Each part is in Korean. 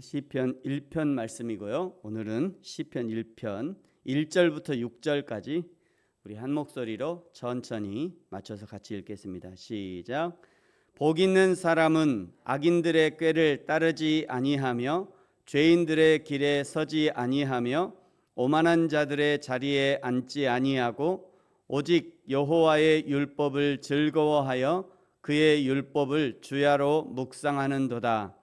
시편 1편 말씀이고요. 오늘은 시편 1편 1절부터 6절까지 우리 한 목소리로 천천히 맞춰서 같이 읽겠습니다. 시작. 복 있는 사람은 악인들의 꾀를 따르지 아니하며 죄인들의 길에 서지 아니하며 오만한 자들의 자리에 앉지 아니하고 오직 여호와의 율법을 즐거워하여 그의 율법을 주야로 묵상하는도다.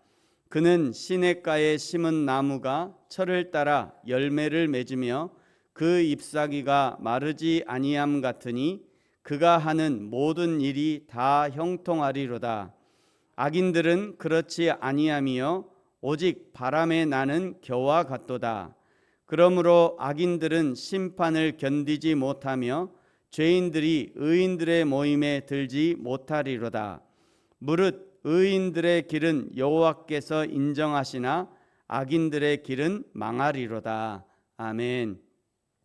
그는 시냇가에 심은 나무가 철을 따라 열매를 맺으며 그 잎사귀가 마르지 아니함 같으니 그가 하는 모든 일이 다 형통하리로다. 악인들은 그렇지 아니하며 오직 바람에 나는 겨와 같도다. 그러므로 악인들은 심판을 견디지 못하며 죄인들이 의인들의 모임에 들지 못하리로다. 무릇 의인들의 길은 여호와께서 인정하시나 악인들의 길은 망하리로다. 아멘.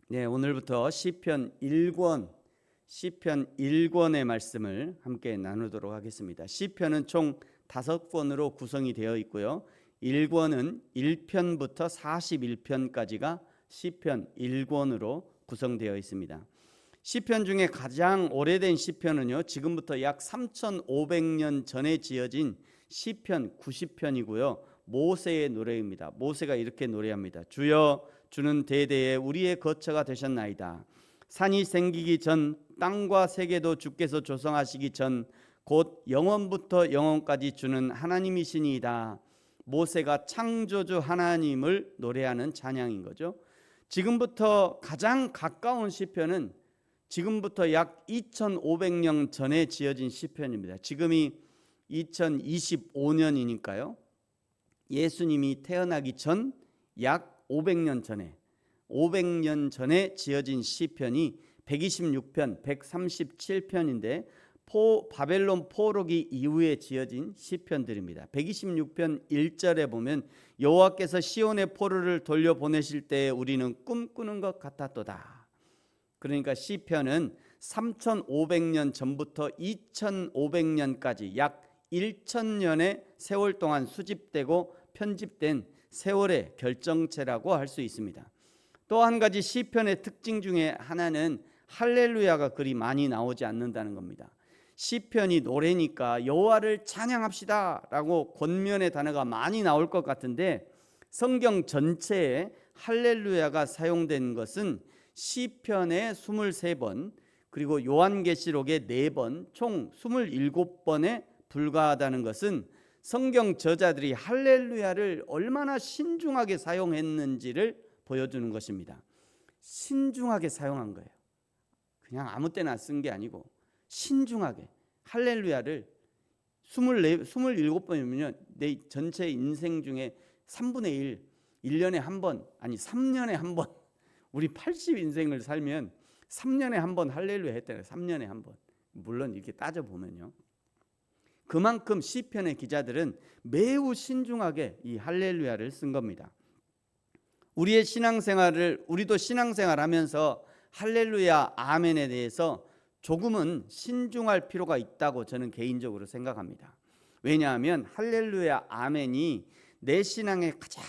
네, 오늘부터 시편 1권의 말씀을 함께 나누도록 하겠습니다. 시편은 총 5권으로 구성이 되어 있고요. 1권은 1편부터 41편까지가 시편 1권으로 구성되어 있습니다. 시편 중에 가장 오래된 시편은요, 지금부터 약 3,500년 전에 지어진 시편 90편이고요. 모세의 노래입니다. 모세가 이렇게 노래합니다. 주여, 주는 대대에 우리의 거처가 되셨나이다. 산이 생기기 전, 땅과 세계도 주께서 조성하시기 전, 곧 영원부터 영원까지 주는 하나님이시니이다. 모세가 창조주 하나님을 노래하는 찬양인 거죠. 지금부터 가장 가까운 시편은 지금부터 약 2500년 전에 지어진 시편입니다. 지금이 2025년이니까요. 예수님이 태어나기 전 약 500년 전에 지어진 시편이 126편, 137편인데 바벨론 포로기 이후에 지어진 시편들입니다. 126편 1절에 보면 여호와께서 시온의 포로를 돌려보내실 때에 우리는 꿈꾸는 것 같았도다. 그러니까 시편은 3,500년 전부터 2,500년까지 약 1,000년의 세월 동안 수집되고 편집된 세월의 결정체라고 할 수 있습니다. 또 한 가지 시편의 특징 중에 하나는 할렐루야가 그리 많이 나오지 않는다는 겁니다. 시편이 노래니까 여호와를 찬양합시다 라고 권면의 단어가 많이 나올 것 같은데 성경 전체에 할렐루야가 사용된 것은 시편의 23번 그리고 요한계시록의 4번 총 27번에 불과하다는 것은 성경 저자들이 할렐루야를 얼마나 신중하게 사용했는지를 보여주는 것입니다. 신중하게 사용한 거예요. 그냥 아무 때나 쓴 게 아니고 신중하게 할렐루야를 27번이면 내 전체 인생 중에 3분의 1, 1년에 한 번, 아니 3년에 한 번, 우리 80인생을 살면 3년에 한 번 할렐루야 했잖아요. 3년에 한 번. 물론 이렇게 따져보면요. 그만큼 시편의 기자들은 매우 신중하게 이 할렐루야를 쓴 겁니다. 우리도 신앙생활하면서 할렐루야 아멘에 대해서 조금은 신중할 필요가 있다고 저는 개인적으로 생각합니다. 왜냐하면 할렐루야 아멘이 내 신앙의 가장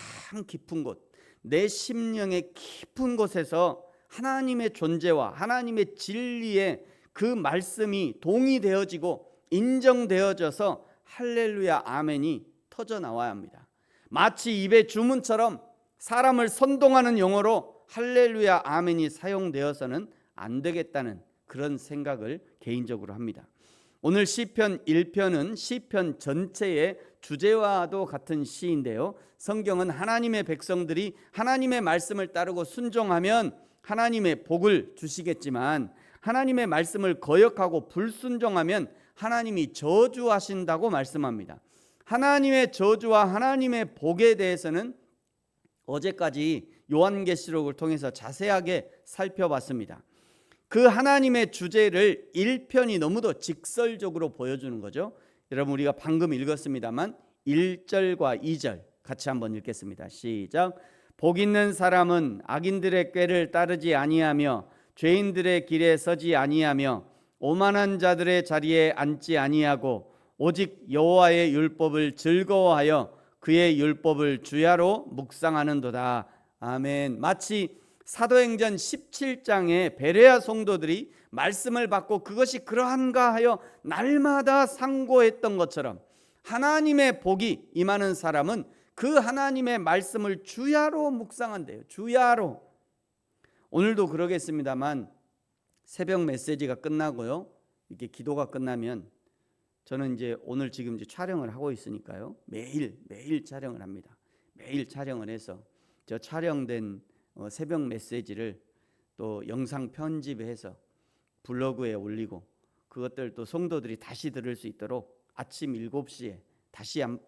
깊은 곳, 내 심령의 깊은 곳에서 하나님의 존재와 하나님의 진리의 그 말씀이 동의되어지고 인정되어져서 할렐루야 아멘이 터져 나와야 합니다. 마치 입의 주문처럼 사람을 선동하는 용어로 할렐루야 아멘이 사용되어서는 안 되겠다는 그런 생각을 개인적으로 합니다. 오늘 시편 1편은 시편 전체의 주제와도 같은 시인데요. 성경은 하나님의 백성들이 하나님의 말씀을 따르고 순종하면 하나님의 복을 주시겠지만 하나님의 말씀을 거역하고 불순종하면 하나님이 저주하신다고 말씀합니다. 하나님의 저주와 하나님의 복에 대해서는 어제까지 요한계시록을 통해서 자세하게 살펴봤습니다. 그 하나님의 주제를 1편이 너무도 직설적으로 보여주는 거죠. 여러분 우리가 방금 읽었습니다만 1절과 2절 같이 한번 읽겠습니다. 시작. 복 있는 사람은 악인들의 꾀를 따르지 아니하며 죄인들의 길에 서지 아니하며 오만한 자들의 자리에 앉지 아니하고 오직 여호와의 율법을 즐거워하여 그의 율법을 주야로 묵상하는도다. 아멘. 마치 사도행전 17장에 베레아 성도들이 말씀을 받고 그것이 그러한가 하여 날마다 상고했던 것처럼 하나님의 복이 임하는 사람은 그 하나님의 말씀을 주야로 묵상한대요. 주야로. 오늘도 그러겠습니다만 새벽 메시지가 끝나고요, 이렇게 기도가 끝나면 저는 이제 오늘 지금 이제 촬영을 하고 있으니까요, 매일 촬영을 합니다. 매일 촬영을 해서 저 촬영된 새벽 메시지를 또 영상 편집해서 블로그에 올리고 그것들 또 성도들이 다시 들을 수 있도록 아침 7시에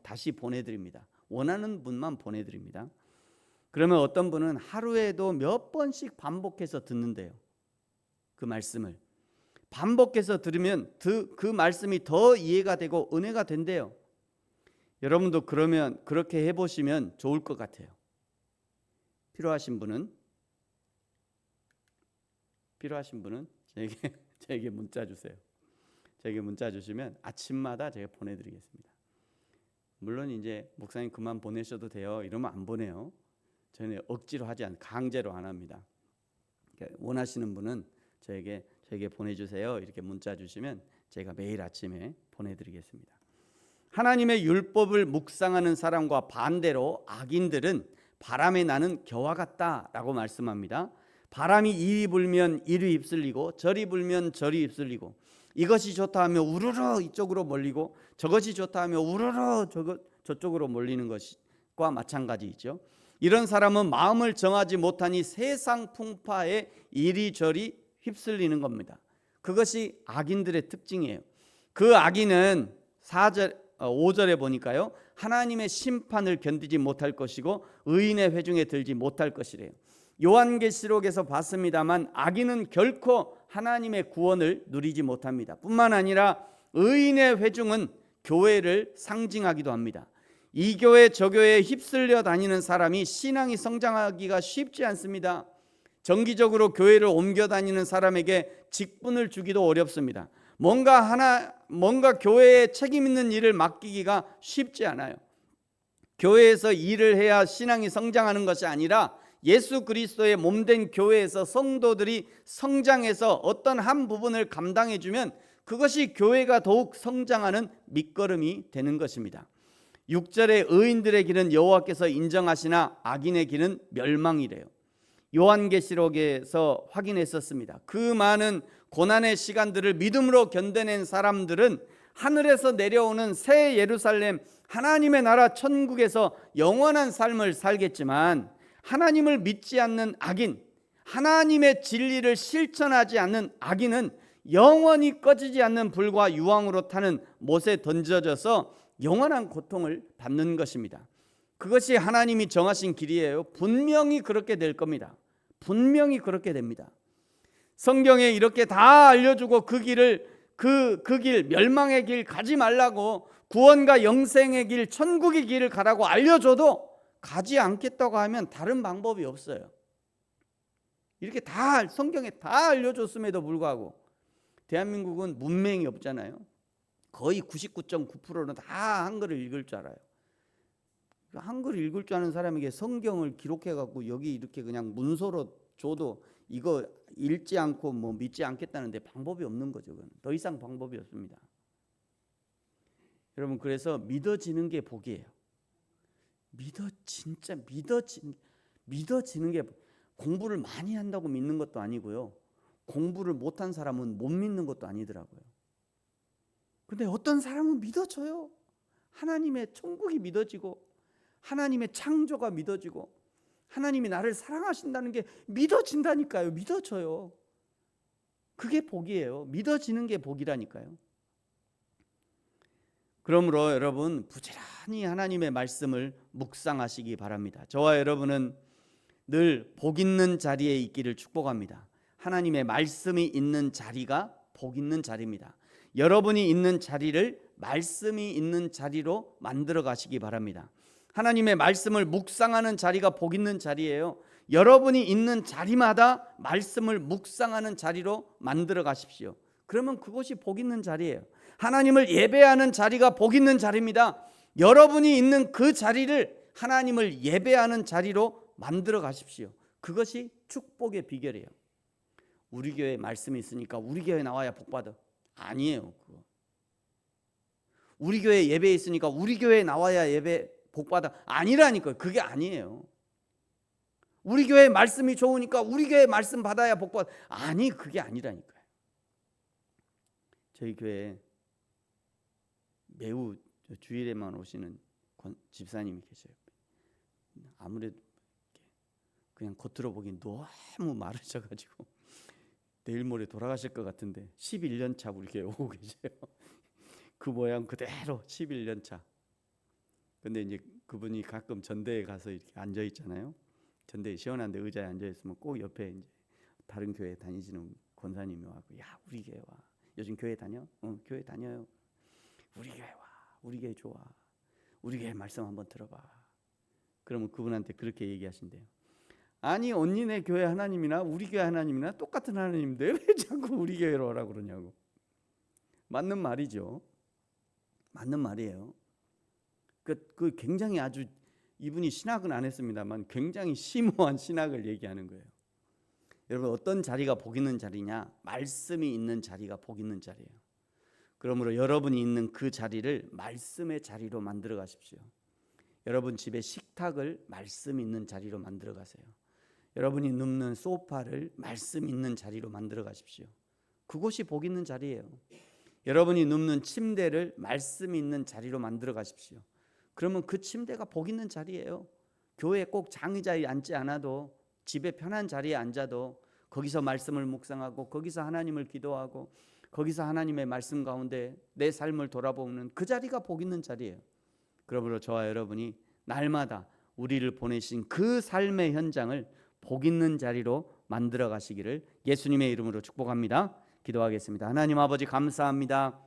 다시 보내드립니다. 원하는 분만 보내드립니다. 그러면 어떤 분은 하루에도 몇 번씩 반복해서 듣는데요. 그 말씀을 반복해서 들으면 그 말씀이 더 이해가 되고 은혜가 된대요. 여러분도 그러면 그렇게 해보시면 좋을 것 같아요. 필요하신 분은 저에게 문자 주세요. 저에게 문자 주시면 아침마다 제가 보내드리겠습니다. 물론 이제 목사님 그만 보내셔도 돼요, 이러면 안 보내요. 저는 억지로 하지 않고 강제로 안 합니다. 원하시는 분은 저에게 보내주세요. 이렇게 문자 주시면 제가 매일 아침에 보내드리겠습니다. 하나님의 율법을 묵상하는 사람과 반대로 악인들은 바람에 나는 겨와 같다라고 말씀합니다. 바람이 이리 불면 이리 휩쓸리고 저리 불면 저리 휩쓸리고 이것이 좋다 하며 우르르 이쪽으로 몰리고 저것이 좋다 하며 우르르 저쪽으로 몰리는 것과 마찬가지이죠. 이런 사람은 마음을 정하지 못하니 세상 풍파에 이리저리 휩쓸리는 겁니다. 그것이 악인들의 특징이에요. 그 악인은 5절에 보니까요, 하나님의 심판을 견디지 못할 것이고 의인의 회중에 들지 못할 것이래요. 요한계시록에서 봤습니다만 악인은 결코 하나님의 구원을 누리지 못합니다. 뿐만 아니라 의인의 회중은 교회를 상징하기도 합니다. 이 교회 저 교회에 휩쓸려 다니는 사람이 신앙이 성장하기가 쉽지 않습니다. 정기적으로 교회를 옮겨 다니는 사람에게 직분을 주기도 어렵습니다. 뭔가 교회에 책임 있는 일을 맡기기가 쉽지 않아요. 교회에서 일을 해야 신앙이 성장하는 것이 아니라 예수 그리스도의 몸된 교회에서 성도들이 성장해서 어떤 한 부분을 감당해 주면 그것이 교회가 더욱 성장하는 밑거름이 되는 것입니다. 6절에 의인들의 길은 여호와께서 인정하시나 악인의 길은 멸망이래요. 요한계시록에서 확인했었습니다. 그 많은 고난의 시간들을 믿음으로 견뎌낸 사람들은 하늘에서 내려오는 새 예루살렘, 하나님의 나라 천국에서 영원한 삶을 살겠지만 하나님을 믿지 않는 악인, 하나님의 진리를 실천하지 않는 악인은 영원히 꺼지지 않는 불과 유황으로 타는 못에 던져져서 영원한 고통을 받는 것입니다. 그것이 하나님이 정하신 길이에요. 분명히 그렇게 될 겁니다. 분명히 그렇게 됩니다. 성경에 이렇게 다 알려주고 그 길, 멸망의 길 가지 말라고, 구원과 영생의 길, 천국의 길을 가라고 알려줘도 가지 않겠다고 하면 다른 방법이 없어요. 이렇게 다 성경에 다 알려줬음에도 불구하고 대한민국은 문맹이 없잖아요. 거의 99.9%는 다 한글을 읽을 줄 알아요. 한글을 읽을 줄 아는 사람에게 성경을 기록해갖고 여기 이렇게 그냥 문서로 줘도 이거 읽지 않고 뭐 믿지 않겠다는데 방법이 없는 거죠. 그건 더 이상 방법이 없습니다. 여러분, 그래서 믿어지는 게 복이에요. 믿어지는 게, 공부를 많이 한다고 믿는 것도 아니고요, 공부를 못한 사람은 못 믿는 것도 아니더라고요. 근데 어떤 사람은 믿어져요. 하나님의 천국이 믿어지고 하나님의 창조가 믿어지고 하나님이 나를 사랑하신다는 게 믿어진다니까요. 믿어져요. 그게 복이에요. 믿어지는 게 복이라니까요. 그러므로 여러분, 부지런히 하나님의 말씀을 묵상하시기 바랍니다. 저와 여러분은 늘 복 있는 자리에 있기를 축복합니다. 하나님의 말씀이 있는 자리가 복 있는 자리입니다. 여러분이 있는 자리를 말씀이 있는 자리로 만들어 가시기 바랍니다. 하나님의 말씀을 묵상하는 자리가 복 있는 자리예요. 여러분이 있는 자리마다 말씀을 묵상하는 자리로 만들어 가십시오. 그러면 그것이 복 있는 자리예요. 하나님을 예배하는 자리가 복 있는 자리입니다. 여러분이 있는 그 자리를 하나님을 예배하는 자리로 만들어 가십시오. 그것이 축복의 비결이에요. 우리 교회 말씀이 있으니까 우리 교회 나와야 복 받아. 아니에요. 그거. 우리 교회 예배 있으니까 우리 교회 나와야 예배 복 받아. 아니라니까요. 그게 아니에요. 우리 교회 말씀이 좋으니까 우리 교회 말씀 받아야 복 받아. 아니, 그게 아니라니까요. 저희 교회에 매우 주일에만 오시는 집사님이 계셔요. 아무래도 그냥 겉으로 보기엔 너무 마르셔가지고 내일 모레 돌아가실 것 같은데 11년 차 우리 교회 오고 계세요. 그 모양 그대로 11년 차. 근데 이제 그분이 가끔 전대에 가서 이렇게 앉아 있잖아요. 전대에 시원한데 의자에 앉아 있으면 꼭 옆에 이제 다른 교회 다니시는 권사님이 와고, 야, 우리 교회 와. 요즘 교회 다녀? 교회 다녀요. 우리 교회 와. 우리 교회 좋아. 우리 교회 말씀 한번 들어봐. 그러면 그분한테 그렇게 얘기하신대요. 아니, 언니네 교회 하나님이나 우리 교회 하나님이나 똑같은 하나님인데 왜 자꾸 우리 교회로 오라고 그러냐고. 맞는 말이죠. 맞는 말이에요. 그 굉장히 아주, 이분이 신학은 안 했습니다만 굉장히 심오한 신학을 얘기하는 거예요. 여러분, 어떤 자리가 복 있는 자리냐? 말씀이 있는 자리가 복 있는 자리예요. 그러므로 여러분이 있는 그 자리를 말씀의 자리로 만들어 가십시오. 여러분 집에 식탁을 말씀 있는 자리로 만들어 가세요. 여러분이 눕는 소파를 말씀 있는 자리로 만들어 가십시오. 그곳이 복 있는 자리예요. 여러분이 눕는 침대를 말씀 있는 자리로 만들어 가십시오. 그러면 그 침대가 복 있는 자리예요. 교회에 꼭 장의자에 앉지 않아도 집에 편한 자리에 앉아도 거기서 말씀을 묵상하고 거기서 하나님을 기도하고 거기서 하나님의 말씀 가운데 내 삶을 돌아보는 그 자리가 복 있는 자리예요. 그러므로 저와 여러분이 날마다 우리를 보내신 그 삶의 현장을 복 있는 자리로 만들어 가시기를 예수님의 이름으로 축복합니다. 기도하겠습니다. 하나님 아버지, 감사합니다.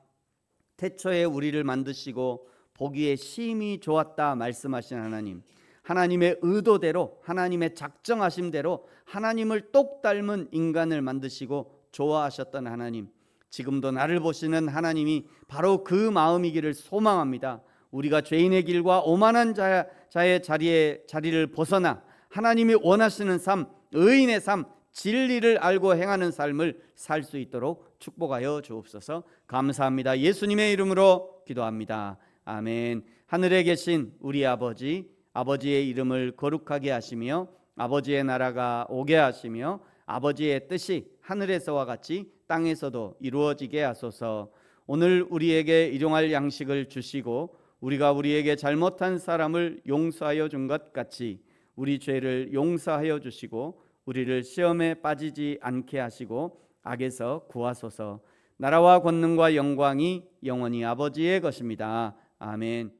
태초에 우리를 만드시고 보기에 심히 좋았다 말씀하신 하나님, 하나님의 의도대로, 하나님의 작정하심대로 하나님을 똑 닮은 인간을 만드시고 좋아하셨던 하나님, 지금도 나를 보시는 하나님이 바로 그 마음이기를 소망합니다. 우리가 죄인의 길과 오만한 자의 자리를 벗어나 하나님이 원하시는 삶, 의인의 삶, 진리를 알고 행하는 삶을 살 수 있도록 축복하여 주옵소서. 감사합니다. 예수님의 이름으로 기도합니다. 아멘. 하늘에 계신 우리 아버지, 아버지의 이름을 거룩하게 하시며 아버지의 나라가 오게 하시며 아버지의 뜻이 하늘에서와 같이 땅에서도 이루어지게 하소서. 오늘 우리에게 일용할 양식을 주시고 우리가 우리에게 잘못한 사람을 용서하여 준 것 같이 우리 죄를 용서하여 주시고 우리를 시험에 빠지지 않게 하시고 악에서 구하소서. 나라와 권능과 영광이 영원히 아버지의 것입니다. 아멘.